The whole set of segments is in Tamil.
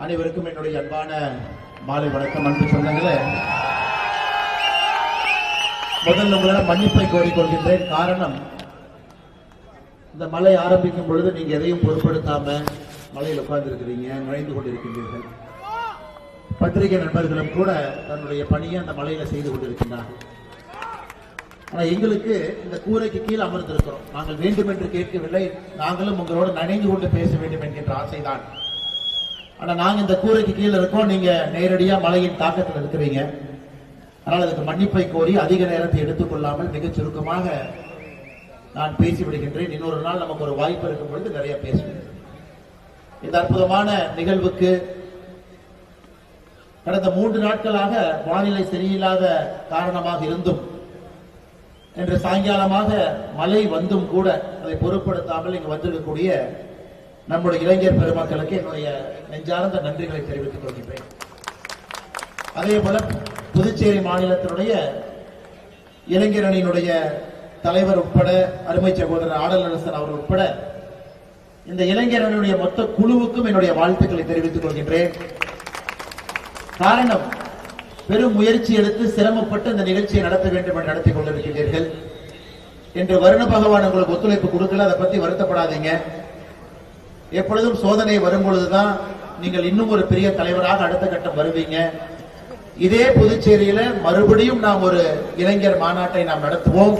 அனைவருக்கும் என்னுடைய அன்பான மாலை வணக்கம். அன்பு சொந்தங்களே, முதல்ல உங்களிடம் மன்னிப்பை கோரிக்கொள்கின்றேன். காரணம், இந்த மழை ஆரம்பிக்கும் பொழுது நீங்க எதையும் பொருட்படுத்தாம மழையில் உட்கார்ந்து இருக்கிறீங்க, நுழைந்து கொண்டிருக்கின்றீர்கள். பத்திரிகை நண்பர்களும் கூட தன்னுடைய பணியை அந்த மழையில செய்து கொண்டிருக்கின்றார்கள். ஆனா எங்களுக்கு இந்த கூரைக்கு கீழ் அமர்ந்திருக்கிறோம். நாங்கள் வேண்டும் என்று கேட்கவில்லை, நாங்களும் உங்களோடு நனைந்து கொண்டு பேச வேண்டும் என்கின்ற ஆசைதான். ஆனா நாங்க இந்த கூரைக்கு கீழே இருக்கோம், நீங்க நேரடியா மழையின் தாக்கத்தில் இருக்கிறீங்க. அதனால் அதுக்கு மன்னிப்பை கோரி அதிக நேரத்தை எடுத்துக்கொள்ளாமல் மிகச் சுருக்கமாக நான் பேசிவிடுகின்றேன். இன்னொரு நாள் நமக்கு ஒரு வாய்ப்பு இருக்கும் பொழுது நிறைய பேசுவேன். இந்த அற்புதமான நிகழ்வுக்கு கடந்த 3 நாட்களாக வானிலை சரியில்லாத காரணமாக இருந்தும் இன்று சாயங்காலமாக மழை வந்தும் கூட அதை பொருட்படுத்தாமல் இங்கு வந்திருக்கக்கூடிய நம்முடைய இளைஞர் பெருமக்களுக்கு என்னுடைய நெஞ்சார்ந்த நன்றிகளை தெரிவித்துக் கொள்கின்றேன். அதே போல புதுச்சேரி மாநிலத்தினுடைய இளைஞர் அணியினுடைய தலைவர் உட்பட, அருமை சகோதரர் ஆடல் அரசன் அவர் உட்பட இந்த இளைஞர் அணியுடைய மொத்த குழுவுக்கும் என்னுடைய வாழ்த்துக்களை தெரிவித்துக் கொள்கின்றேன். காரணம், பெரும் முயற்சி எடுத்து சிரமப்பட்டு இந்த நிகழ்ச்சியை நடத்த வேண்டும் என்று நடத்தி கொண்டிருக்கிறீர்கள். இன்று வருண பகவான் உங்களுக்கு ஒத்துழைப்பு கொடுக்கல, அதை பத்தி வருத்தப்படாதீங்க. எப்பொழுதும் சோதனை வரும் பொழுதுதான் நீங்கள் இன்னும் ஒரு பெரிய தலைவராக அடுத்த கட்டம் வருவீங்க. இதே புதுச்சேரியில மறுபடியும் நாம் ஒரு இளைஞர் மாநாட்டை நாம் நடத்துவோம்.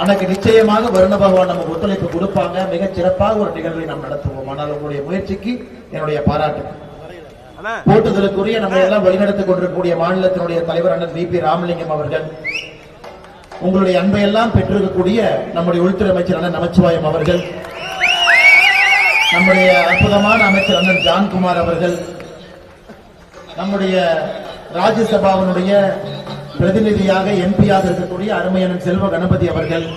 அன்னைக்கு நிச்சயமாக வருண பகவான் நமக்கு ஒத்துழைப்பு கொடுப்பாங்க. மிகச் சிறப்பாக ஒரு நிகழ்வை நாம் நடத்துவோம். ஆனால் உங்களுடைய முயற்சிக்கு என்னுடைய பாராட்டு. போட்டுதலுக்குரிய நம்ம எல்லாம் வழிநடத்திக் கொண்டிருக்கக்கூடிய மாநிலத்தினுடைய தலைவர் அண்ணன் வி.பி. ராமலிங்கம் அவர்கள், உங்களுடைய அன்பை எல்லாம் பெற்றிருக்கக்கூடிய நம்முடைய உள்துறை அமைச்சர் அண்ணன் நமச்சிவாயம் அவர்கள், நம்முடைய அற்புதமான அமைச்சர் அண்ணன் ஜான்குமார் அவர்கள், நம்முடைய ராஜ்யசபாவினுடைய பிரதிநிதியாக எம்பியாக இருக்கக்கூடிய அருமையண்ணன் செல்வ கணபதி அவர்கள்,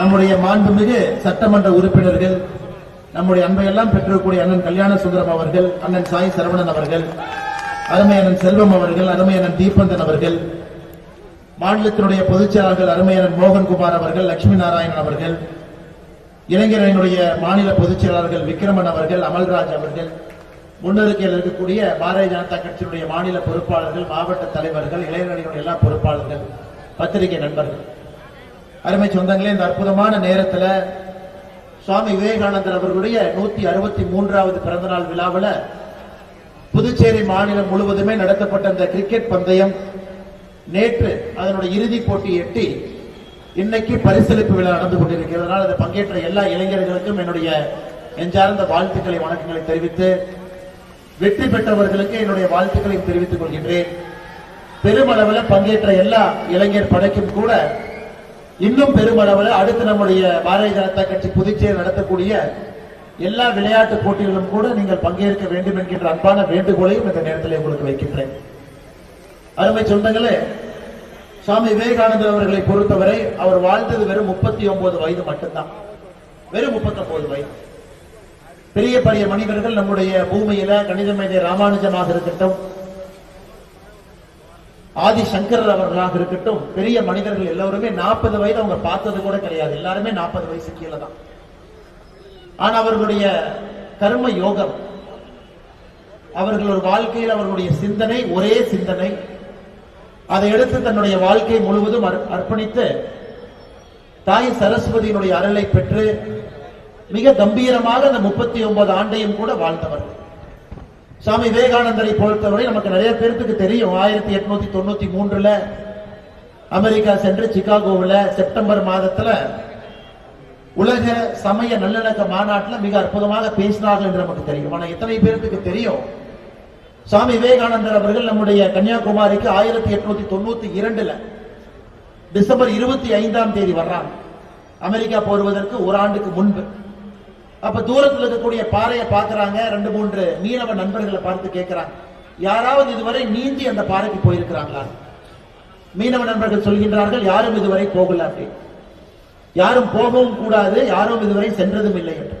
நம்முடைய மாண்புமிகு சட்டமன்ற உறுப்பினர்கள், நம்முடைய அன்பையெல்லாம் பெற்றிருக்கக்கூடிய அண்ணன் கல்யாண சுந்தரம் அவர்கள், அண்ணன் சாய் சரவணன் அவர்கள், அருமையண்ணன் செல்வம் அவர்கள், அருமையண்ணன் தீபந்தன் அவர்கள், மாநிலத்தினுடைய பொதுச் செயலாளர்கள் அருமையண்ணன் மோகன்குமார் அவர்கள், லட்சுமி நாராயணன் அவர்கள், இளைஞரணியினுடைய மாநில பொதுச் செயலாளர்கள் விக்ரமன் அவர்கள், அமல்ராஜ் அவர்கள், முன்னறிக்கையில் இருக்கக்கூடிய பாரதிய ஜனதா கட்சியினுடைய மாநில பொறுப்பாளர்கள், மாவட்ட தலைவர்கள், இளைஞரணியினுடைய எல்லா பொறுப்பாளர்கள், பத்திரிகை நண்பர்கள், அருமை சொந்தங்களே, இந்த அற்புதமான நேரத்தில் சுவாமி விவேகானந்தர் அவர்களுடைய 163வது பிறந்தநாள் விழாவில் புதுச்சேரி மாநிலம் முழுவதுமே நடத்தப்பட்ட இந்த கிரிக்கெட் பந்தயம் நேற்று அதனுடைய இறுதிப் போட்டியை எட்டி இன்னைக்கு பரிசளிப்பு விழா நடந்து கொண்டிருக்கிறதுனால அதை பங்கேற்ற எல்லா இளைஞர்களுக்கும் என்னுடைய நெஞ்சார்ந்த வாழ்த்துக்களை, வணக்கங்களை தெரிவித்து, வெற்றி பெற்றவர்களுக்கு என்னுடைய வாழ்த்துக்களை தெரிவித்துக் கொள்கின்றேன். பெருமளவில் பங்கேற்ற எல்லா இளைஞர் படைக்கும் கூட இன்னும் பெருமளவில் அடுத்து நம்முடைய பாரதிய ஜனதா கட்சி புதுச்சேரி நடத்தக்கூடிய எல்லா விளையாட்டு போட்டிகளிலும் கூட நீங்கள் பங்கேற்க வேண்டும் என்கின்ற அன்பான வேண்டுகோளையும் இந்த நேரத்தில் உங்களுக்கு வைக்கின்றேன். அருமை சொந்தங்களே, சுவாமி விவேகானந்தர் அவர்களை பொறுத்தவரை அவர் வாழ்ந்தது வெறும் 39 வயது மட்டும்தான். வெறும் 39 வயது. பெரிய பெரிய மனிதர்கள் நம்முடைய பூமியில கணித மேதை ராமானுஜமாக இருக்கட்டும், ஆதி சங்கரர் அவர்களாக இருக்கட்டும், பெரிய மனிதர்கள் எல்லோருமே 40 வயது அவங்க பார்த்தது கூட கிடையாது. எல்லாருமே 40 வயசு கீழே தான். ஆனா அவர்களுடைய கர்ம யோகம், அவர்கள் ஒரு வாழ்க்கையில் அவர்களுடைய சிந்தனை ஒரே சிந்தனை, அதை எடுத்து தன்னுடைய வாழ்க்கை முழுவதும் அர்ப்பணித்து தாய் சரஸ்வதியினுடைய அருளை பெற்று மிக கம்பீரமாக அந்த 39 ஆண்டையும் கூட வாழ்ந்தவர்கள். சுவாமி விவேகானந்தரை பொறுத்தவரை நமக்கு நிறைய பேருக்கு தெரியும். 1893 அமெரிக்கா சென்று சிகாகோவில் செப்டம்பர் மாதத்துல உலக சமய நல்லிணக்க மாநாட்டில் மிக அற்புதமாக பேசினார்கள் என்று நமக்கு தெரியும். ஆனா எத்தனை பேருக்கு தெரியும், சுவாமி விவேகானந்தர் அவர்கள் நம்முடைய கன்னியாகுமரிக்கு 1892 டிசம்பர் 25ஆம் தேதி வர்றாங்க. அமெரிக்கா போடுவதற்கு ஒரு ஆண்டுக்கு முன்பு. அப்ப தூரத்தில் இருக்கக்கூடிய பாறையை பார்க்கிறாங்க. 2-3 மீனவ நண்பர்களை பார்த்து கேட்கிறாங்க, யாராவது இதுவரை நீந்தி அந்த பாறைக்கு போயிருக்கிறாங்களா? மீனவ நண்பர்கள் சொல்கின்றார்கள், யாரும் இதுவரை போகல, அப்படி யாரும் போகவும் கூடாது, யாரும் இதுவரை சென்றதும் இல்லை என்று.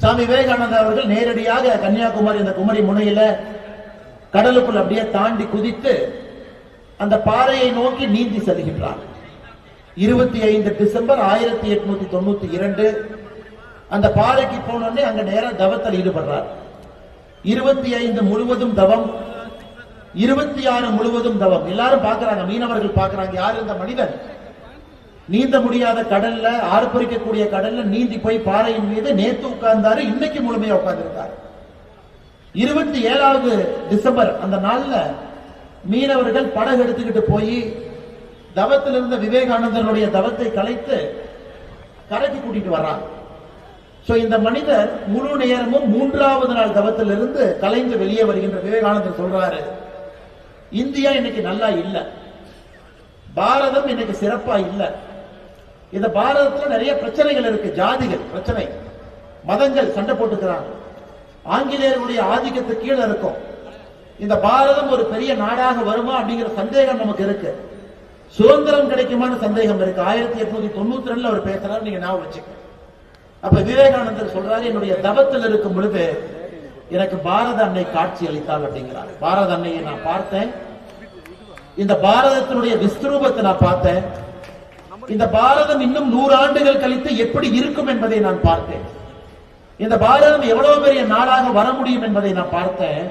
சுவாமி விவேகானந்தர் அவர்கள் நேரடியாக கன்னியாகுமரி அந்த குமரி முனையில கடலுக்குள் அப்படியே தாண்டி குதித்து அந்த பாறையை நோக்கி நீந்தி செல்கின்றார். 25 டிசம்பர் 1892 அந்த பாறைக்கு போனோடனே அங்க நேரம் தவத்தில் ஈடுபடுறார். 25 முழுவதும் தவம், 26 முழுவதும் தவம். எல்லாரும் பாக்குறாங்க, மீனவர்கள் பாக்குறாங்க, யார் இந்த மனிதன் நீந்த முடியாத கடல்ல, ஆர்ப்பரிக்கக்கூடிய கடல்ல நீந்தி போய் பாறையின் மீது நேத்து உட்கார்ந்தாரு, இன்னைக்கு முழுமையா உட்கார்ந்திருக்காரு. 27வது டிசம்பர் அந்த நாள்ல மீனவர்கள் படகு எடுத்துக்கிட்டு போய் தவத்தில் இருந்த விவேகானந்தருடைய தவத்தை கலைத்து கரைக்கு கூட்டிட்டு வர்றாங்க. இந்த மனிதர் முழு நேரமும் 3வது நாள் தவத்திலிருந்து கலைந்து வெளியே வருகின்ற விவேகானந்தர் சொல்றாரு, இந்தியா இன்னைக்கு நல்லா இல்ல, பாரதம் இன்னைக்கு சிறப்பா இல்ல. இந்த பாரதத்துல நிறைய பிரச்சனைகள் இருக்கு, ஜாதிகள் பிரச்சனை, மதங்கள் சண்டை போட்டுக்கிறாங்க, ஆங்கிலேயர்களுடைய ஆதிக்கத்துக்கு கீழே இருக்கும். இந்த பாரதம் ஒரு பெரிய நாடாக வருமா அப்படிங்கிற சந்தேகம் நமக்கு இருக்கு. சுதந்திரம் கிடைக்குமான சந்தேகம் இருக்கு. 1892 அவர் பேசுறாரு, நீங்க ஞாபகம் வச்சுக்க. அப்ப விவேகானந்தர் சொல்றாரு, என்னுடைய தவத்தில் இருக்கும் பொழுது எனக்கு பாரத அன்னை காட்சி அளித்தாள் அப்படிங்கிறார். பாரத அன்னையை நான் பார்த்தேன், இந்த பாரதத்தினுடைய விஸ்வரூபத்தை நான் பார்த்தேன், இந்த பாரதம் இன்னும் 100 ஆண்டுகள் கழித்து எப்படி இருக்கும் என்பதை நான் பார்த்தேன், இந்த பாரதம் எவ்வளவு பெரிய நாடாக வர முடியும் என்பதை நான் பார்த்தேன்.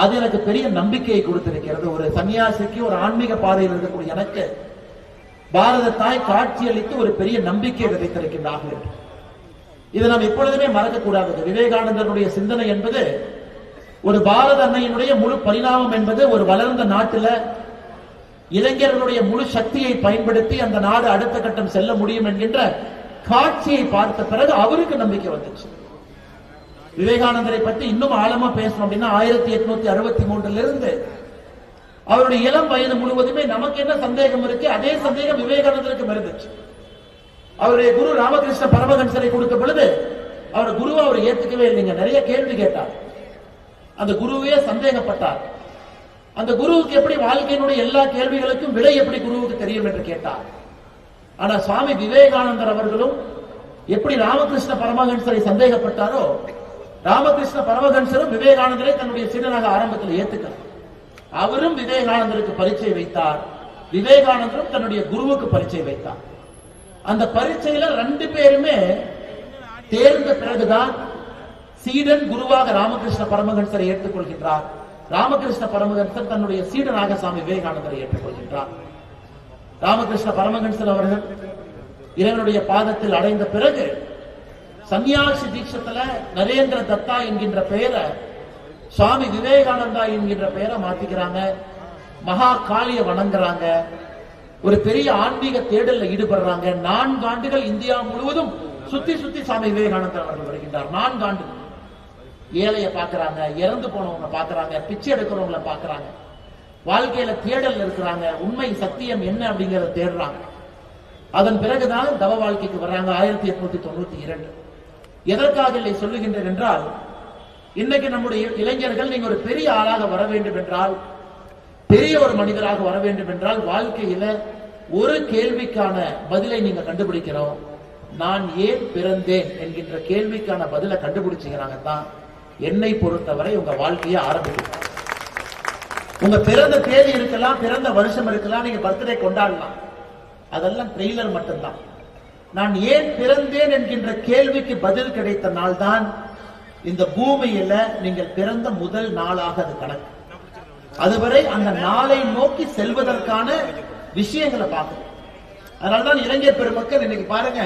அது எனக்கு பெரிய நம்பிக்கையை கொடுத்திருக்கிறது. ஒரு சன்னியாசிக்கு, ஒரு ஆன்மீக பாதையில் இருக்கக்கூடிய எனக்கு பாரத தாய் காட்சி அளித்து ஒரு பெரிய நம்பிக்கையை விதைத்திருக்கின்றார்கள். இதை நாம் எப்பொழுதுமே மறக்க கூடாது. விவேகானந்தருடைய சிந்தனை என்பது ஒரு பாரத அன்னையினுடைய முழு பரிணாமம் என்பது ஒரு வளர்ந்த நாட்டில் இளைஞர்களுடைய முழு சக்தியை பயன்படுத்தி அந்த நாடு அடுத்த கட்டம் செல்ல முடியும் என்கின்ற காட்சியை பார்த்த பிறகு அவருக்கு நம்பிக்கை வந்துச்சு. விவேகானந்தரை பற்றி இன்னும் ஆழமா பேசணும் அப்படின்னா 1863 இருந்து அவருடைய இளம் வயது முழுவதுமே நமக்கு என்ன சந்தேகம் இருக்கு, அதே சந்தேகம் விவேகானந்தருக்கு இருந்துச்சு. அவருடைய குரு ராமகிருஷ்ண பரமஹன்சரை கொடுத்த பொழுது அவர் குருவை அவர் ஏத்துக்கவே இல்லைங்க. நிறைய கேள்வி கேட்டார், அந்த குருவே சந்தேகப்பட்டார். அந்த குருவுக்கு எப்படி வாழ்க்கையினுடைய எல்லா கேள்விகளுக்கும் விடை எப்படி குருவுக்கு தெரியும் என்று கேட்டார். ஆனா சுவாமி விவேகானந்தர் அவர்களும் எப்படி ராமகிருஷ்ண பரமஹன்சரை சந்தேகப்பட்டாரோ, ராமகிருஷ்ண பரமஹன்சரும் விவேகானந்தரை தன்னுடைய சீடனாக ஆரம்பத்தில் ஏத்துக்கிறார். அவரும் விவேகானந்தருக்கு பரீட்சை வைத்தார், விவேகானந்தரும் தன்னுடைய குருவுக்கு பரீட்சை வைத்தார். அந்த பரீட்சையில 2 பேருமே தேர்ந்த பிறகுதான் சீடன் குருவாக ராமகிருஷ்ண பரமஹன்சரை ஏற்றுக்கொள்கின்றார். ராமகிருஷ்ண பரமஹன்சர் தன்னுடைய சீடனாக சுவாமி விவேகானந்தரை ஏற்றுக்கொள்கின்றார். ராமகிருஷ்ண பரமஹன்சர் அவர்கள் இறைவனுடைய பாதத்தில் அடைந்த பிறகு சன்னியாசி தீட்சத்துல நரேந்திர தத்தா என்கின்ற பெயரை சுவாமி விவேகானந்தா என்கின்ற பெயரை மாத்திக்கிறாங்க. மகா காளிய வணங்குறாங்க, ஒரு பெரிய ஆன்மீக தேடல்ல ஈடுபடுறாங்க. 4 ஆண்டுகள் இந்தியா முழுவதும் சுத்தி சுத்தி சுவாமி விவேகானந்தர் அவர்கள் வருகின்றார். 4 ஆண்டுகள் ஏழைய பாக்குறாங்க, இறந்து போனவங்க பாக்குறாங்க, பிச்சை எடுக்கிறவங்களை பாக்குறாங்க, வாழ்க்கையில தேடல் இருக்கிறாங்க, உண்மை சத்தியம் என்ன அப்படிங்கறத தேடுறாங்க. அதன் பிறகுதான் தவ வாழ்க்கைக்கு வர்றாங்க 1892. எதற்காக இல்லை சொல்லுகின்றேன் என்றால், இன்னைக்கு நம்முடைய இளைஞர்கள் நீங்க ஒரு பெரிய ஆளாக வர வேண்டும் என்றால், பெரிய ஒரு மனிதராக வர வேண்டும் என்றால், வாழ்க்கையில ஒரு கேள்விக்கான பதிலை நீங்க கண்டுபிடிக்கிறோம். நான் ஏன் பிறந்தேன் என்கின்ற கேள்விக்கான பதிலை கண்டுபிடிச்சுக்கிறாங்க தான் என்னை பொறுத்தவரை உங்க வாழ்க்கையை ஆரம்பிக்கும். உங்க பிறந்த தேதி இருக்கலாம், பிறந்த வருஷம் இருக்கலாம், நீங்க பர்த்டே கொண்டாடலாம், அதெல்லாம் ட்ரெய்லர் மட்டும்தான். நான் ஏன் பிறந்தேன் என்கின்ற கேள்விக்கு பதில் கிடைத்த நாள் தான் இந்த பூமியில நீங்கள் பிறந்த முதல் நாளாக அது கணக்கு. அதுவரை அந்த நாளை நோக்கி செல்வதற்கான விஷயங்களை பார்க்கணும். அதனால்தான் இளைஞர் பெருமக்கள் இன்னைக்கு பாருங்க,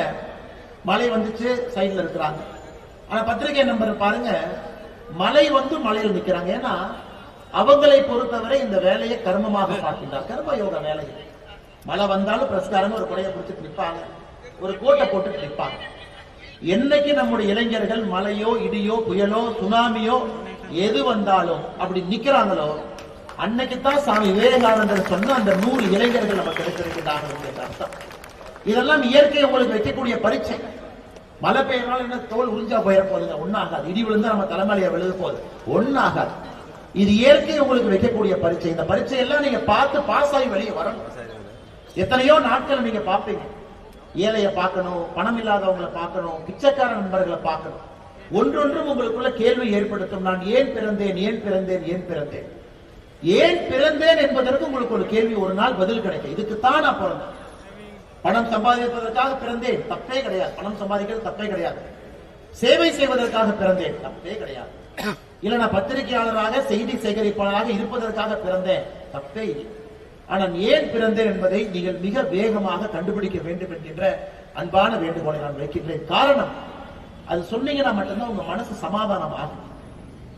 மழை வந்துச்சு சைட்ல இருக்கிறாங்க, ஆனா பத்திரிகை நம்பர் பாருங்க, மழை வந்து மழையில் நிக்கிறாங்க. ஏன்னா அவங்களை பொறுத்தவரை இந்த வேலையை கர்மமாக பார்க்கின்றார், கர்ம யோக வேலை. மழை வந்தாலும் பிரஸ்காரங்க ஒரு கொடையை பிடிச்சிட்டு நிற்பாங்க, ஒரு கோட்டை போட்டு நிற்பாங்க. என்னைக்கு நம்முடைய இளைஞர்கள் மழையோ இடியோ புயலோ சுனாமியோ எது வந்தாலும் அப்படி நிக்கிறாங்களோ, அன்னைக்குத்தான் சாமி விவேகானந்தர் சொன்ன அந்த 100 இளைஞர்கள் நமக்கு கிடைத்திருக்கிறார்கள் அர்த்தம். இதெல்லாம் இயற்கை உங்களுக்கு வைக்கக்கூடிய பரீட்சை. மழை பெய்யனால என்ன தோல் உறிஞ்சா போயிட போகுதுங்க, ஒன்னாகாது. இடி விழுந்தா நம்ம தலைமையில விழுது போகுது, ஒன்னாகாது. இது இயற்கை உங்களுக்கு வைக்கக்கூடிய பரீட்சை. இந்த பரீட்சை எல்லாம் நீங்க பார்த்து பாஸ் ஆகி வெளியே வரணும். எத்தனையோ நாட்கள் நீங்க பார்ப்பீங்க, ஏழைய பார்க்கணும், பணம் இல்லாதவங்களை பார்க்கணும், பிச்சைக்கார நண்பர்களை பார்க்கணும். ஒன்றொன்றும் உங்களுக்குள்ள கேள்வி ஏற்படுத்தும். நான் ஏன் பிறந்தேன், ஏன் பிறந்தேன், ஏன் பிறந்தேன், ஏன் பிறந்தேன் என்பதற்கு உங்களுக்கு ஒரு கேள்வி ஒரு நாள் பதில் கிடைக்கும். இதுக்குத்தான் நான் பிறந்தேன், பணம் சம்பாதிப்பதற்காக பிறந்தேன், தப்பே கிடையாது. பணம் சம்பாதிக்கிறது தப்பே கிடையாது. சேவை செய்வதற்காக பிறந்தேன், தப்பே கிடையாது. இல்ல நான் பத்திரிகையாளராக செய்தி சேகரிப்பாளராக இருப்பதற்காக பிறந்தேன், தப்பே இல்லை. ஆனால் ஏன் பிறந்தேன் என்பதை நீங்கள் மிக வேகமாக கண்டுபிடிக்க வேண்டும் என்கின்ற அன்பான வேண்டுகோளை நான் வைக்கின்றேன். காரணம், அது சொன்னீங்கன்னா மட்டும்தான் உங்க மனசு சமாதானம் ஆகும்.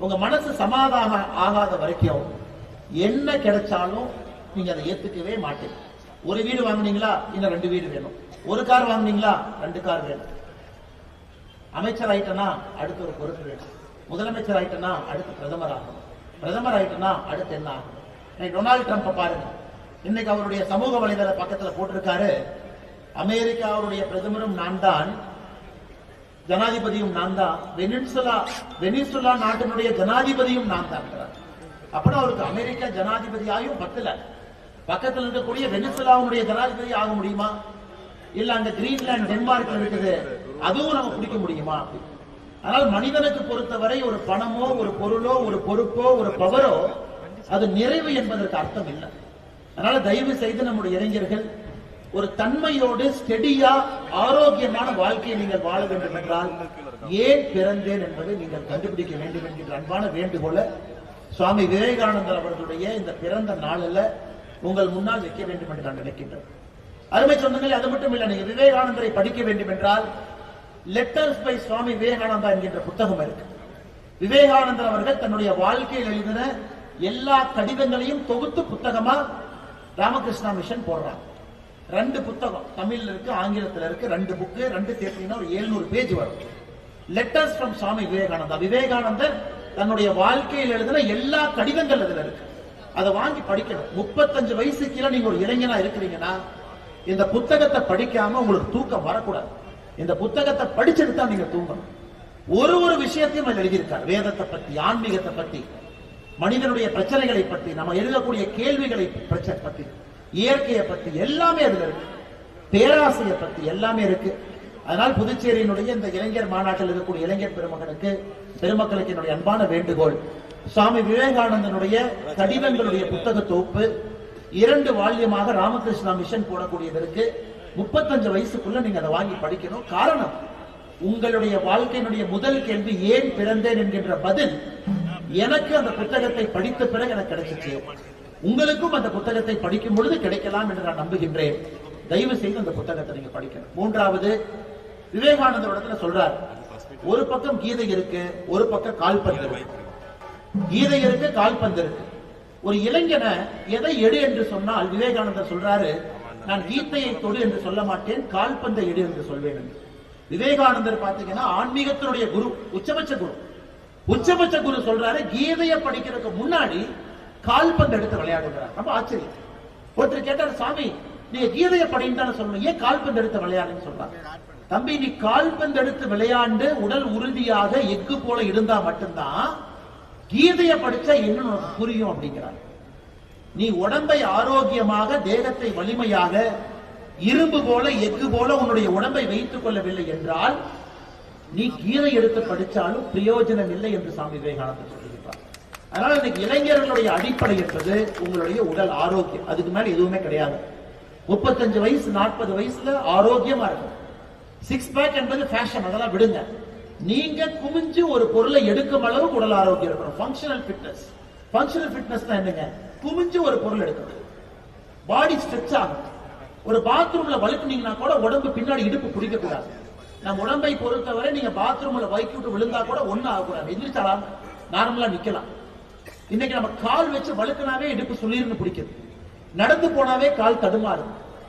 உங்க மனசு சமாதானம் ஆகாத வரைக்கும் என்ன கிடைச்சாலும் நீங்க அதை ஏத்துக்கவே மாட்டீங்க. ஒரு வீடு வாங்குனீங்களா, இன்னும் 2 வீடு வேணும். ஒரு கார் வாங்குனீங்களா, 2 கார் வேணும். அமைச்சர் ஆயிட்டனா அடுத்து ஒரு பொறுப்பு வேணும். முதலமைச்சர் ஆயிட்டனா அடுத்து பிரதமர் ஆகணும். பிரதமர் ஆயிட்டனா அடுத்து என்ன ஆகும்? டொனால்டு ட்ரம்ப் பாருங்க, இன்னைக்கு அவருடைய சமூக வலைதள பக்கத்துல போட்டிருக்காரு, அமெரிக்காவுடைய பிரதமரும் நான் தான், ஜனாதிபதியும் நான் தான், வெனிசுலா நாட்டினுடைய ஜனாதிபதியும் நான் தான். அப்படின்னா அவருக்கு அமெரிக்கா ஜனாதிபதியாயும் பத்தல, பக்கத்தில் இருக்கக்கூடிய வெனிசுலாவுடைய ஜனாதிபதி ஆக முடியுமா? இல்ல அந்த கிரீன்லாந்து டென்மார்க்ல இருக்குது, அதுவும் நம்ம பிடிக்க முடியுமா? ஆனால் மனிதனுக்கு பொறுத்தவரை ஒரு பணமோ ஒரு பொருளோ ஒரு பொறுப்போ ஒரு பவரோ அது நிறைவு என்பதற்கு அர்த்தம் இல்லை. அதனால தயவு செய்து நம்முடைய இளைஞர்கள் ஒரு தன்மையோடு ஸ்டெடியா ஆரோக்கியமான வாழ்க்கையை நீங்கள் வாழ வேண்டும் என்றால் ஏன் பிறந்தேன் என்பதை நீங்கள் கண்டுபிடிக்க வேண்டும் என்கின்ற அன்பான வேண்டுகோளை சுவாமி விவேகானந்தர் அவர்களுடைய இந்த பிறந்த நாளில் உங்கள் முன்னால் வைக்க வேண்டும் என்று நான் நினைக்கின்றேன். அருமை சொந்தங்களே, அது மட்டும் இல்லை, நீங்க விவேகானந்தரை படிக்க வேண்டும் என்றால் லெட்டர்ஸ் பை சுவாமி விவேகானந்தா என்கின்ற புத்தகம் இருக்கு. விவேகானந்தர் அவர்கள் தன்னுடைய வாழ்க்கையில் எழுதின எல்லா கடிதங்களையும் தொகுத்து புத்தகமா ராமகிருஷ்ணா மிஷன் போடுறாங்க. 2 புத்தகம் தமிழ்ல இருக்கு, ஆங்கிலத்தில் இருக்கு. 2 புக்கு, 2 சேர்த்தீங்கன்னா ஒரு 700 பேஜ் வரும். Letters from Swami Vivekananda. விவேகானந்தர் தன்னுடைய வாழ்க்கையில் எழுதின எல்லா கடிதங்கள் அதுல இருக்கு. அதை வாங்கி படிக்கணும். 35 வயசு கீழே நீங்க ஒரு இளைஞனா இருக்கிறீங்கன்னா இந்த புத்தகத்தை படிக்காம உங்களுக்கு தூக்கம் வரக்கூடாது. இந்த புத்தகத்தை படிச்சுட்டு தான் நீங்க தூங்கணும். ஒரு விஷயத்தையும் எழுதியிருக்கார். வேதத்தை பத்தி, ஆன்மீகத்தை பத்தி, மனிதனுடைய பிரச்சனைகளை பத்தி, நம்ம எழுதக்கூடிய கேள்விகளை பத்தி, இயற்கையை பத்தி எல்லாமே அதுல இருக்கு. பேராசையை பத்தி எல்லாமே இருக்கு. அதனால் புதுச்சேரியினுடைய இந்த இளைஞர் மாநாட்டில் இருக்கக்கூடிய இளைஞர் பெருமக்களுக்கு என்னுடைய அன்பான வேண்டுகோள், சுவாமி விவேகானந்தனுடைய கடிதங்களுடைய புத்தக தொகுப்பு 2 வால்யமாக ராமகிருஷ்ணா மிஷன் போடக்கூடியதற்கு 35 வயசுக்குள்ள நீங்க அதை வாங்கி படிக்கணும். காரணம், உங்களுடைய வாழ்க்கையினுடைய முதல் கேள்வி ஏன் பிறந்தேன் என்கின்ற பதில் எனக்கு அந்த புத்தகத்தை படித்த பிறகு எனக்கு கிடைச்சிச்சு. உங்களுக்கும் அந்த புத்தகத்தை படிக்கும் பொழுது கிடைக்கலாம் என்று நான் நம்புகின்றேன். தயவு செய்து அந்த புத்தகத்தை நீங்க படிக்கணும். 3வது, விவேகானந்தர் சொல்றார், ஒரு பக்கம் கீதை இருக்கு, ஒரு பக்கம் கால்பந்து இருக்கு. கீதை இருக்கு, கால்பந்து இருக்கு. ஒரு இளைஞனை எதை எடு என்று சொன்னால் விவேகானந்தர் சொல்றாரு, நான் கீதையை தொடு என்று சொல்ல மாட்டேன், கால்பந்தை எடு என்று சொல்வேன். விவேகானந்தர் பாத்தீங்கன்னா ஆன்மீகத்தினுடைய குரு, உச்சபட்ச குரு சொல்றாரு, கீதையை படிக்கிறதுக்கு முன்னாடி கால்பந்து எடுத்து விளையாடுகிறார். ரொம்ப ஆச்சரியம். ஒருத்தர் கேட்டார், சாமி நீங்க கீதையை படின்னு சொல்லணும், ஏன் கால்பந்து எடுத்து விளையாடுன்னு சொல்றாங்க. தம்பி, நீ கால்பந்து எடுத்து விளையாண்டு உடல் உறுதியாக எஃகு போல இருந்தா மட்டும்தான் கீதையை படிச்சா என்ன புரியும் அப்படிங்கிறார். நீ உடம்பை ஆரோக்கியமாக, தேகத்தை வலிமையாக, இரும்பு போல எஃகு போல உன்னுடைய உடம்பை வைத்துக் கொள்ளவில்லை என்றால் நீ கீதை எடுத்து படிச்சாலும் பிரயோஜனம் இல்லை என்று சாமி விவேகானந்தர் சொல்லியிருக்கிறார். அதனால இன்னைக்கு இளைஞர்களுடைய அடிப்படை என்பது உங்களுடைய உடல் ஆரோக்கியம். அதுக்கு மேல எதுவுமே கிடையாது. 35 வயசு 40 வயசுல ஆரோக்கியமா இருக்கும். 6 பேக் என்பது ஃபேஷன், அதெல்லாம் விடுங்க. நீங்க குமிஞ்சு ஒரு பொருளை எடுக்கும் அளவுக்கு உடல் ஆரோக்கியம் இருக்கணும். ஃபங்க்ஷனல் ஃபிட்னஸ் என்னங்க? குமிஞ்சு ஒரு பொருள் எடுக்கணும், பாடி ஸ்ட்ரெச் ஆகும். ஒரு பாத்ரூம்ல வழுக்குனீங்கன்னா கூட உடம்பு பின்னாடி இடுப்பு பிடிக்க கூடாது. நம்ம உடம்பை பொறுத்தவரை நீங்க பாத்ரூம்ல வைக்கி விட்டு விழுந்தா கூட ஒண்ணு ஆகக்கூடாது. எதிர்த்தாலாம் நார்மலா நிக்கலாம். இன்னைக்கு நம்ம கால் வச்சு வழுக்கினாவே இடுப்பு சுளிர்னு பிடிக்குது, நடந்து போனாவே கால் தடுமாறு.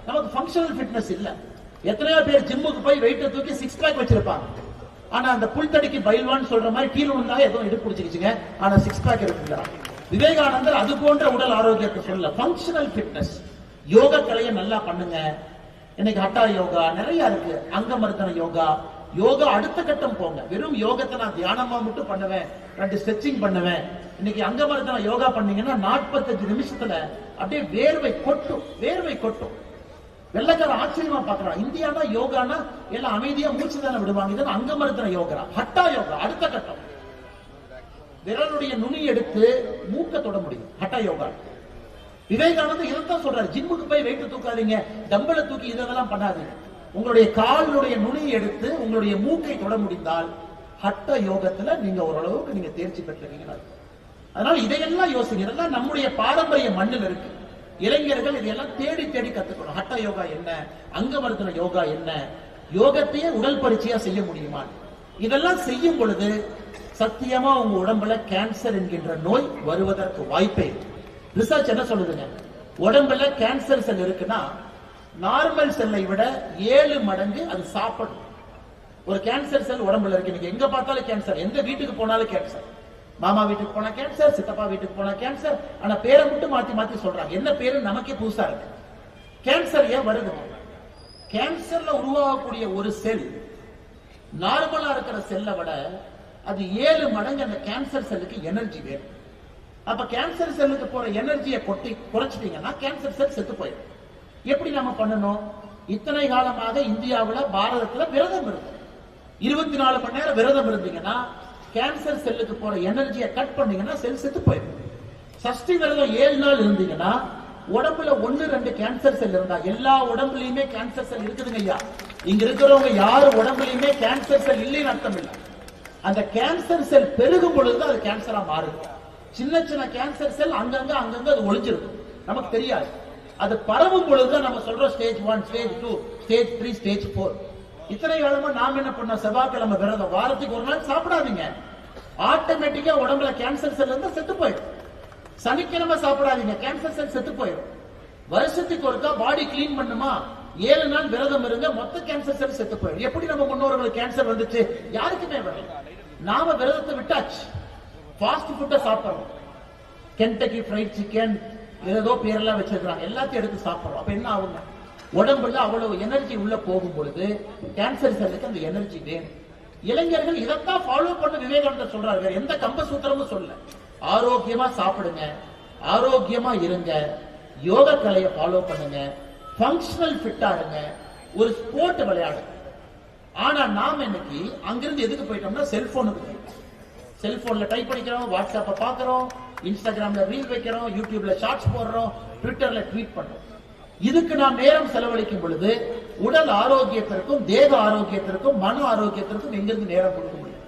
நமக்கு ஃபங்க்ஷனல் ஃபிட்னஸ் இல்ல. எத்தனையோ பேர் ஜிம்முக்கு போய் வெயிட்ட தூக்கி 6 பேக் வச்சிருப்பாங்க. ஆனா அந்த புல்தடிக்கு பயில்வான்னு சொல்ற மாதிரி கீழே விழுந்தா ஏதோ இடுப்பு பிடிச்சிக்கிச்சுங்க, ஆனா 6 பேக் இருக்குங்க. விவேகானந்தர் அது போன்ற உடல் ஆரோக்கியத்தை சொல்ல. ஃபங்க்ஷனல் ஃபிட்னஸ், யோக கலையை நல்லா பண்ணுங்க. இன்னைக்கு ஹட்டா யோகா நிறைய இருக்கு, அங்கமர்த்தன யோகா. யோகா அடுத்த கட்டம் போங்க. வெறும் யோகத்தை நான் தியானமா மட்டும் பண்ணுவேன், 2 ஸ்ட்ரெச்சிங் பண்ணுவேன். இன்னைக்கு அங்கமர்த்தன யோகா பண்ணீங்கன்னா 45 நிமிஷத்துல அப்படியே வேர்வை கொட்டும். வெள்ளக்கார ஆச்சரியமா பாக்குறான். இந்தியானா யோகானா எல்லாம் அமைதியா மூச்சு தானே விடுவாங்க. இதெல்லாம் அங்கமர்த்தன யோகா. ஹட்டா யோகா அடுத்த கட்டம். விரலுடைய நுனி எடுத்து மூக்க தொட முடியும் ஹட்டா யோகா. விவேகானந்தர் இதைத்தான் சொல்றாரு, ஜிம்முக்கு போய் வெயிட் தூக்காதீங்க, டம்பளை தூக்கி இதெல்லாம் பண்ணாதீங்க. உங்களுடைய காலுடைய நுனியை எடுத்து உங்களுடைய மூக்கை தொட முடிந்தால் ஹட்ட யோகத்துல நீங்க ஓரளவுக்கு நீங்க தேர்ச்சி பெற்றிருக்கீங்க. அதனால இதையெல்லாம் யோசிங்க. இதெல்லாம் நம்முடைய பாரம்பரிய மண்ணில் இருக்கு. இளைஞர்கள் இதையெல்லாம் தேடி தேடி கத்துக்கணும். ஹட்ட யோகா என்ன, அங்கவர்தன யோகா என்ன, யோகத்தையே உடல் பரிச்சையா செய்ய முடியுமா? இதெல்லாம் செய்யும் பொழுது சத்தியமா உங்க உடம்புல கேன்சர் என்கின்ற நோய் வருவதற்கு வாய்ப்பே. ரிசர்ச் என்ன சொல்லுதுங்க? உடம்புல கேன்சர் செல் இருக்குன்னா நார்மல் செல்லை விட 7 மடங்கு அது சாப்பிடும். ஒரு கேன்சர் செல் உடம்புல இருக்கு. நீங்க எங்க பார்த்தாலும் கேன்சர், எந்த வீட்டுக்கு போனாலும் கேன்சர். மாமா வீட்டுக்கு போனா கேன்சர், சித்தப்பா வீட்டுக்கு போனா கேன்சர். ஆனா பேரை மட்டும் மாத்தி மாத்தி சொல்றாங்க. என்ன பேரு நமக்கே புதுசா இருக்கு. கேன்சர் ஏன் வருது? கேன்சர்ல உருவாகக்கூடிய ஒரு செல் நார்மலா இருக்கிற செல்லை விட அது 7 மடங்கு அந்த கேன்சர் செல்லுக்கு எனர்ஜி வேணும். அப்ப கேன்சர் செல்லுக்கு போற எனர்ஜியை குறைச்சிட்டீங்கன்னா கேன்சர் செல் செத்து போயிடும். எப்படி நம்ம பண்ணணும்? இத்தனை காலமாக இந்தியாவுல பாரதத்துல விரதம் இருக்கு. 24 மணி நேரம் விரதம் இருந்தீங்கன்னா கேன்சர் செல்லுக்கு போற எனர்ஜியை கட் பண்ணீங்கன்னா செல் செத்து போயிடும். சஷ்டி விரதம் 7 நாள் இருந்தீங்கன்னா உடம்புல 1-2 கேன்சர் செல் இருந்தா எல்லா உடம்புலயுமே கேன்சர் செல் இருக்குதுங்க ஐயா. இங்க இருக்கிறவங்க யாரு உடம்புலயுமே கேன்சர் செல் இல்லைன்னு அர்த்தம் இல்லை. அந்த கேன்சர் செல் பெருகும் பொழுது அது கேன்சரா மாறுது. சின்ன சின்ன கேன்சர் செல் அங்கங்க அது ஒளிஞ்சிருக்கும், நமக்கு தெரியாது. அது பரவும் பொழுது நம்ம சொல்றோம் ஸ்டேஜ் 1, ஸ்டேஜ் 2, ஸ்டேஜ் 3, ஸ்டேஜ் 4. இத்தனை காலமா நாம் என்ன பண்ணோம்? செவ்வாய்க்கிழமை விரதம், வாரத்துக்கு ஒரு நாள் சாப்பிடாதீங்க. ஆட்டோமேட்டிக்கா உடம்புல கேன்சர் செல் இருந்தா செத்து போயிடும். சனிக்கிழமை சாப்பிடாதீங்க, கேன்சர் செல் செத்து போயிடும். வருஷத்துக்கு ஒருக்கா பாடி கிளீன் பண்ணுமா, 7 நாள் விரதம் இருங்க, மொத்த கேன்சர் செல் செத்து போயிடும். எப்படி நம்ம முன்னோர்களுக்கு கேன்சர் வந்துச்சு? யாருக்குமே வரல. நாம விரதத்தை விட்டாச்சு, ஃபாஸ்ட் ஃபுட்டை சாப்பிடுறோம். கென்டக்கி ஃப்ரைட் சிக்கன் ஏதோ பேரெல்லாம் வச்சிருக்காங்க, எல்லாத்தையும் எடுத்து சாப்பிடுறோம். அப்ப என்ன ஆகுங்க? உடம்புல அவ்வளவு எனர்ஜி உள்ள போகும் பொழுது கேன்சர் செல்லுக்கு அந்த எனர்ஜி வேணும். இளைஞர்கள் இதைத்தான் ஃபாலோ பண்ண விவேகானந்தர் சொல்றாரு, வேற எந்த கம்ப சூத்திரமும் சொல்ல. ஆரோக்கியமா சாப்பிடுங்க, ஆரோக்கியமா இருங்க, யோக கலையை ஃபாலோ பண்ணுங்க, ஃபங்க்ஷனல் ஃபிட்டா இருங்க, ஒரு ஸ்போர்ட் விளையாடுங்க. ஆனா நாம இன்னைக்கு அங்கிருந்து எதுக்கு போயிட்டோம்னா செல்போனுக்கு. செல்போன்ல டைப் பண்ணிக்கிறோம், வாட்ஸ்அப்ப பாக்குறோம், இன்ஸ்டாகிராம்ல ரீல் வைக்கிறோம், யூடியூப்ல ஷார்ட்ஸ் போடுறோம், ட்விட்டர்ல ட்வீட் பண்றோம். இதுக்கு நாம் நேரம் செலவழிக்கும் பொழுது உடல் ஆரோக்கியத்திற்கும் தேக ஆரோக்கியத்திற்கும் மன ஆரோக்கியத்திற்கும் எங்கிருந்து நேரம் கொடுக்க முடியும்?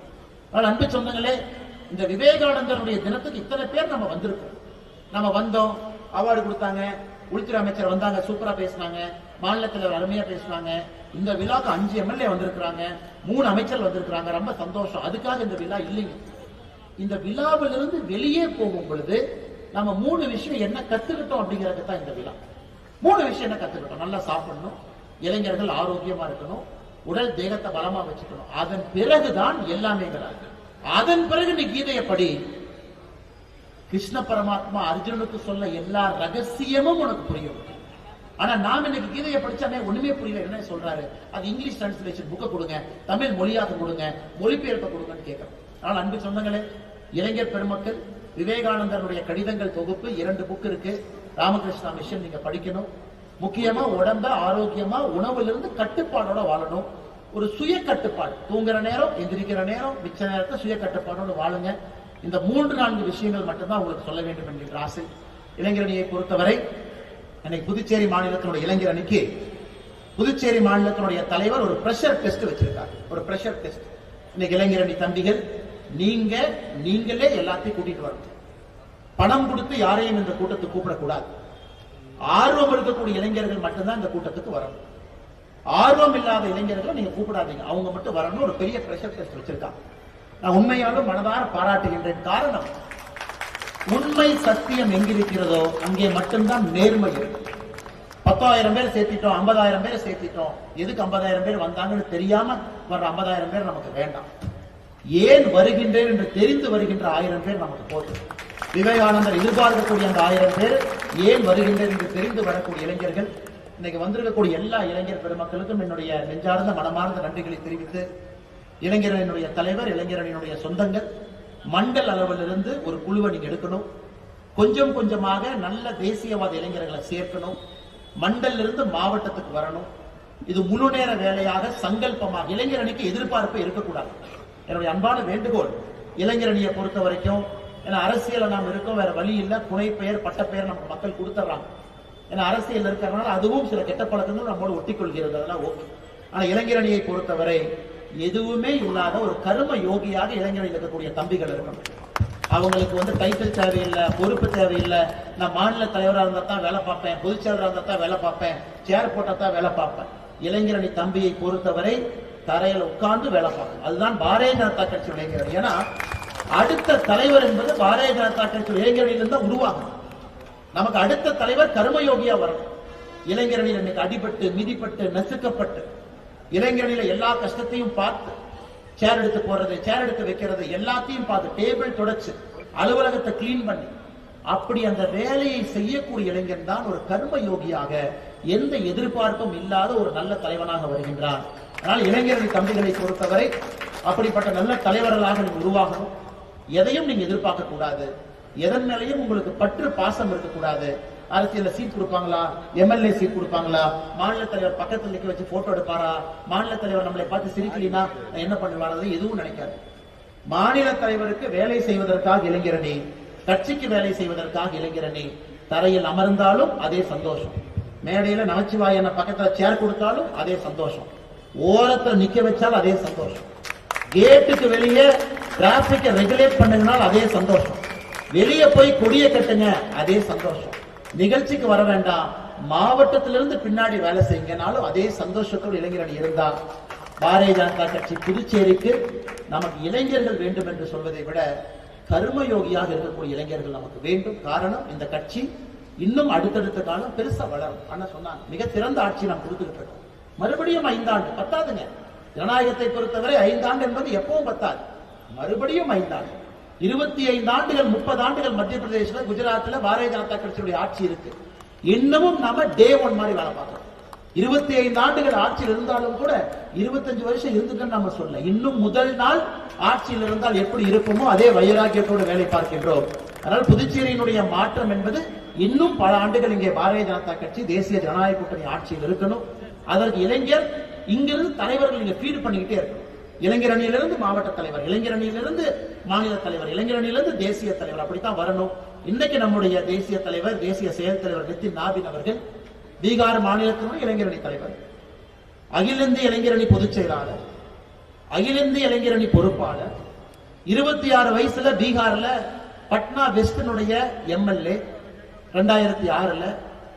ஆனால் அன்பு சொந்தங்களே, இந்த விவேகானந்தருடைய தினத்துக்கு இத்தனை பேர் நம்ம வந்திருக்கோம். நம்ம வந்தோம், அவார்டு கொடுத்தாங்க, உள்துறை அமைச்சர் வந்தாங்க, சூப்பரா பேசினாங்க, மாநில தலைவர் அருமையா பேசினாங்க. இந்த விழாக்கு 5 எம்எல்ஏ வந்திருக்கிறாங்க, 3 அமைச்சர் வந்திருக்கிறாங்க. ரொம்ப சந்தோஷம். அதுக்காக இந்த விழா இல்லைங்க. இந்த விழாவிலிருந்து வெளியே போகும் பொழுது நம்ம 3 விஷயம் என்ன கத்துக்கிட்டோம் அப்படிங்கிறது தான் இந்த விழா. 3 விஷயம் என்ன கத்துக்கிட்டோம்? நல்லா சாப்பிடணும், இளைஞர்கள் ஆரோக்கியமா இருக்கணும், உடல் தேகத்தை பலமா வச்சுக்கணும். அதன் பிறகுதான் எல்லாமே. அதன் பிறகு நீ கீதையை படி. கிருஷ்ண பரமாத்மா அர்ஜுனனுக்கு சொல்ல எல்லா ரகசியமும் உனக்கு புரியும். ஆனா நாம இன்னைக்கு கீதையை படிச்சாமே ஒண்ணுமே புரியல. என்ன சொல்றாரு? அது இங்கிலீஷ் டிரான்ஸ்லேஷன் புக்கை கொடுங்க, தமிழ் மொழியாக கொடுங்க, மொழிபெயர்ப்ப கொடுங்கன்னு கேட்கிறோம். ஆனால் அன்பு சொந்தங்களே, இளைஞர் பெருமக்கள், விவேகானந்தருடைய கடிதங்கள் தொகுப்பு 2 புக் இருக்கு. ராமகிருஷ்ணா மிஷன் நீங்க படிக்கணும். முக்கியமா உடம்ப ஆரோக்கியமா உணவுல கட்டுப்பாடோட வாழணும். ஒரு சுய கட்டுப்பாடு, தூங்குற நேரம், எந்திரிக்கிற நேரம், மிச்ச நேரத்தை சுய கட்டுப்பாடோடு வாழுங்க. இந்த 3-4 விஷயங்கள் மட்டும்தான் உங்களுக்கு சொல்ல வேண்டும் என்கின்ற ஆசை. இளைஞரணியை பொறுத்தவரை இன்னைக்கு புதுச்சேரி மாநிலத்தினுடைய இளைஞர் அணிக்கு புதுச்சேரி மாநிலத்தினுடைய தலைவர் ஒரு பிரஷர் டெஸ்ட் வச்சிருக்காரு. ஒரு பிரஷர் டெஸ்ட். இன்னைக்கு இளைஞரணி தம்பிகள், நீங்களே எல்லாத்தையும் கூட்டிட்டு வரணும். பணம் கொடுத்து யாரையும் இந்த கூட்டத்துக்கு கூப்பிடக்கூடாது. ஆர்வம் இருக்கக்கூடிய இளைஞர்கள் மட்டும்தான் இந்த கூட்டத்துக்கு வரணும். ஆர்வம் இல்லாத இளைஞர்களை நீங்க கூப்பிடாதீங்க, அவங்க மட்டும் வரணும். ஒரு பெரிய பிரஷர் டெஸ்ட் வச்சிருக்காங்க. நான் உண்மையாலும் மனதார பாராட்டுகின்றேன். காரணம், உண்மை சத்தியம் எங்கிருக்கிறதோ அங்கே மட்டும்தான் நேர்மை இருக்கு. 10,000 பேர் சேர்த்திட்டோம், 50,000 பேரை சேர்த்திட்டோம். எதுக்கு 50,000 பேர் வந்தாங்கன்னு தெரியாம வர்ற 50,000 பேர் நமக்கு வேண்டாம். ஏன் வருகின்றேன் என்று தெரிந்து வருகின்ற 1000 பேர் நமக்கு போதும். விவேகானந்தர் எதிர்பார்க்கக்கூடிய அந்த 1000 பேர் ஏன் வருகின்றேன் என்று தெரிந்து வரக்கூடிய இளைஞர்கள். இன்னைக்கு வந்திருக்கக்கூடிய எல்லா இளைஞர் பெருமக்களுக்கும் என்னுடைய நெஞ்சார்ந்த மனமார்ந்த நன்றிகளை தெரிவித்து, இளைஞரணியினுடைய தலைவர், இளைஞரணியினுடைய சொந்தங்கள், மண்டல் அளவில் இருந்து ஒரு குழுவை நீங்க எடுக்கணும். கொஞ்சம் கொஞ்சமாக நல்ல தேசியவாத இளைஞர்களை சேர்க்கணும். மண்டல் இருந்து மாவட்டத்துக்கு வரணும். இது முழு நேர வேலையாக சங்கல்பமாக இளைஞரணிக்கு எதிர்பார்ப்பு இருக்கக்கூடாது. என்னுடைய அன்பான வேண்டுகோள், இளைஞரணியை பொறுத்த வரைக்கும், ஏன்னா அரசியல நாம் இருக்கோம், வேற வழி இல்லை. புனை பெயர் பட்ட பெயர் நமக்கு மக்கள் கொடுத்துட்றாங்க. ஏன்னா அரசியல் இருக்கிறதுனால அதுவும் சில கெட்ட பழக்கங்கள் நம்மோடு ஒட்டிக்கொள்கிறது. அதெல்லாம் ஓகே. ஆனா இளைஞரணியை பொறுத்தவரை எதுவுமே இல்லாத ஒரு கர்ம யோகியாக இளைஞர்கள் இருக்கக்கூடிய தம்பிகள் இருக்கணும். அவங்களுக்கு டைட்டில் தேவையில்லை, பொறுப்பு தேவையில்லை. நான் மாநில தலைவராக இருந்தா தான் வேலை பார்ப்பேன், பொதுச் செயலராக இருந்தா தான் வேலை பார்ப்பேன், சேர் போட்டா தான் வேலை பார்ப்பேன். இளைஞரணி தம்பியை பொறுத்தவரை தரையில உட்கார்ந்து வேலை பார்க்கணும். அதுதான் பாரதிய ஜனதா கட்சி இளைஞரணி. ஏன்னா அடுத்த தலைவர் என்பது பாரதிய ஜனதா கட்சி இளைஞரணியிலிருந்து தான் உருவாகும். நமக்கு அடுத்த தலைவர் கர்மயோகியா வரணும். இளைஞரணியில் இன்னைக்கு அடிபட்டு மிதிப்பட்டு நசுக்கப்பட்டு இளைஞரணியில எல்லா கஷ்டத்தையும் பார்த்து சேர் எடுத்து போறது, சேர் எடுத்து வைக்கிறது, எல்லாத்தையும் பார்த்து டேபிள் தொடச்சு அலுவலகத்தை கிளீன் பண்ணி அப்படி அந்த வேலையை செய்யக்கூடிய இளைஞன் தான் ஒரு கர்ம யோகியாக எந்த எதிர்பார்ப்பும் இல்லாத ஒரு நல்ல தலைவனாக வருகின்றான். ஆனால் இளைஞரணி தம்பிகளை பொறுத்தவரை அப்படிப்பட்ட நல்ல தலைவர்களாக நீங்க உருவாகணும். எதையும் நீங்க எதிர்பார்க்க கூடாது. எதன் மேலையும் உங்களுக்கு பற்று பாசம் இருக்கக்கூடாது. அரசியல் சீட் கொடுப்பாங்களா, எம்எல்ஏ சீட் கொடுப்பாங்களா, மாநில தலைவர் பக்கத்தில் நிக்க வச்சு போட்டோ எடுப்பாரா, மாநில தலைவர் நம்மளை பார்த்து சிரிக்கலினா என்ன பண்ணுவாரு, எதுவும் நினைக்காது. மாநில தலைவருக்கு வேலை செய்வதற்காக இளைஞரணி, கட்சிக்கு வேலை செய்வதற்காக இளைஞரணி. தரையில் அமர்ந்தாலும் அதே சந்தோஷம், மேடையில நமச்சிவாயன பக்கத்துல சேர் கொடுத்தாலும் அதே சந்தோஷம், ஓரத்தில் நிக்க வச்சாலும் அதே சந்தோஷம், கேட்டுக்கு வெளியே டிராபிக்கை ரெகுலேட் பண்ணுங்கனால அதே சந்தோஷம், வெளியே போய் கொடிய கட்டுங்க அதே சந்தோஷம், நிகழ்ச்சிக்கு வர வேண்டாம் மாவட்டத்திலிருந்து பின்னாடி வேலை செய்யுங்கனாலும் அதே சந்தோஷத்தோடு இளைஞரணி இருந்தா பாரதிய ஜனதா கட்சி புதுச்சேரிக்கு நமக்கு இளைஞர்கள் வேண்டும் என்று சொல்வதை விட கர்மயோகியாக இருக்கக்கூடிய இளைஞர்கள் நமக்கு வேண்டும். காரணம், இந்த கட்சி இன்னும் அடுத்தடுத்த காலம் பெருசா வளரும். ஆனா சொன்னாங்க மிக சிறந்த ஆட்சி நாம் கொடுத்துக்கிட்டு இருக்கோம். மறுபடியும் 5 ஆண்டு பத்தாதுங்க. ஜனநாயகத்தை பொறுத்தவரை 5 ஆண்டு என்பது எப்பவும் பத்தாது. மறுபடியும் 5 ஆண்டு, 25 ஆண்டுகள் 30 ஆண்டுகள் மத்திய பிரதேசல குஜராத்ல பாரதிய ஜனதா கட்சியுடைய ஆட்சி இருக்கு. இன்னமும் நம்ம டே 1 மாதிரி வேலை பார்க்கிறோம். 25 ஆண்டுகள் ஆட்சியில் இருந்தாலும் கூட 25 வருஷம் இருந்துன்னு நம்ம சொல்ல, இன்னும் முதல் நாள் ஆட்சியில் இருந்தால் எப்படி இருக்குமோ அதே வைராக்கியத்தோடு வேலை பார்க்கின்றோம். அதனால் புதுச்சேரியினுடைய மாற்றம் என்பது இன்னும் பல ஆண்டுகள் இங்கே பாரதிய ஜனதா கட்சி தேசிய ஜனநாயக கூட்டணி ஆட்சியில் இருக்கணும். அதற்கு இளைஞர் இங்கிருந்து தலைவர்கள் இங்க ஃபீட் பண்ணிக்கிட்டே இருக்கணும். இளைஞர் அணியிலிருந்து மாவட்ட தலைவர், இளைஞர் அணியிலிருந்து மாநில தலைவர், இளைஞர் அணியிலிருந்து தேசிய தலைவர், அப்படித்தான் வரணும். இன்னைக்கு நம்முடைய தேசிய தலைவர், தேசிய செயல் தலைவர் நிதின் நாபின் அவர்கள் பீகார் மாநிலத்தினுடைய இளைஞரணி தலைவர், அகில இந்திய இளைஞரணி பொதுச் செயலாளர், அகில இந்திய இளைஞரணி பொறுப்பாளர், 26 வயசுல பீகார்ல பட்னா வெஸ்டினுடைய எம்எல்ஏ, 2006ல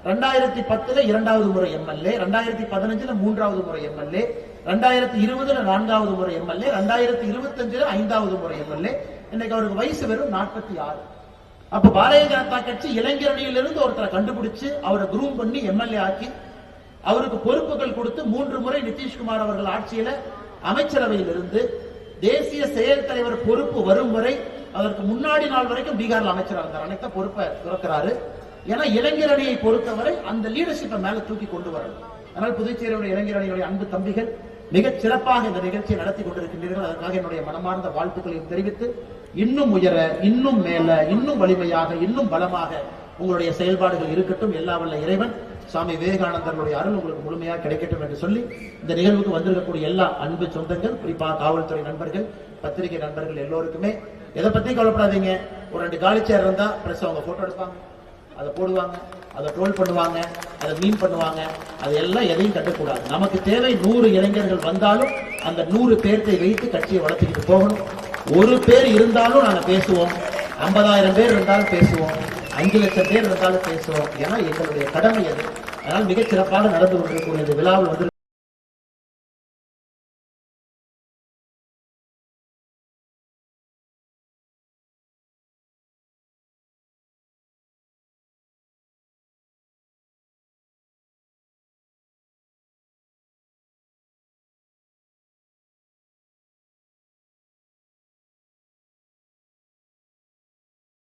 2010ல 2வது முறை எம்எல்ஏ, 2015ல 3வது முறை எம்எல்ஏ, 2020ல 4வது முறை எம்எல்ஏ, 2025ல 5வது முறை எம்எல்ஏ. இன்னைக்கு அவருக்கு வயசு வெறும் 46. அப்ப பாரதிய ஜனதா கட்சி இளைஞரணியிலிருந்து ஒருத்தரை கண்டுபிடிச்சு அவரை குரூம் பண்ணி எம்எல்ஏ ஆக்கி அவருக்கு பொறுப்புகள் கொடுத்து 3 முறை நிதிஷ்குமார் அவர்கள் ஆட்சியில அமைச்சரவையில் இருந்து தேசிய செயல் தலைவர் பொறுப்பு வரும் வரை, அதற்கு முன்னாடி நாள் வரைக்கும் பீகார்ல அமைச்சராக இருந்தார். அனைத்த பொறுப்பை துறக்கிறாரு. ஏன்னா இளைஞரணியை பொறுத்தவரை அந்த லீடர்ஷிப்பை மேல தூக்கி கொண்டு வரணும். அதனால் புதுச்சேரியுடைய இளைஞரணியுடைய அன்பு தம்பிகள் மிகச் சிறப்பாக இந்த நிகழ்ச்சியை நடத்தி கொண்டிருக்கின்றீர்கள். அதற்காக என்னுடைய மனமார்ந்த வாழ்த்துக்களையும் தெரிவித்து, இன்னும் உயர, இன்னும் மேல, இன்னும் வலிமையாக, இன்னும் பலமாக உங்களுடைய செயல்பாடுகள் இருக்கட்டும். எல்லா வல்ல இறைவன் சுவாமி விவேகானந்தருடைய அருள் உங்களுக்கு முழுமையாக கிடைக்கட்டும் என்று சொல்லி, இந்த நிகழ்வுக்கு வந்திருக்கக்கூடிய எல்லா அன்பு சொந்தங்கள், குறிப்பாக காவல்துறை நண்பர்கள், பத்திரிகை நண்பர்கள் எல்லோருக்குமே எதை பத்தி கவலைப்படாதீங்க. ஒரு 2 காலி சேர் இருந்தா பிரஸ் அவங்க போட்டோ எடுப்பாங்க, அதை போடுவாங்க, அதை ட்ரோல் பண்ணுவாங்க, அதை மீன் பண்ணுவாங்க. அது எல்லாம் எதையும் கட்டக்கூடாது. நமக்கு தேவை 100 இளைஞர்கள் வந்தாலும் அந்த 100 பேர்த்தை வைத்து கட்சியை வளர்த்துக்கிட்டு போகணும். 1 பேர் இருந்தாலும் நாங்க பேசுவோம், 50,000 பேர் இருந்தாலும் பேசுவோம், 5 லட்சம் பேர் இருந்தாலும் பேசுவோம். ஏன்னா எங்களுடைய கடமை அது. அதனால் மிகச் சிறப்பாக நடந்து கொண்டிருக்கக்கூடிய இந்த விழாவில் வந்து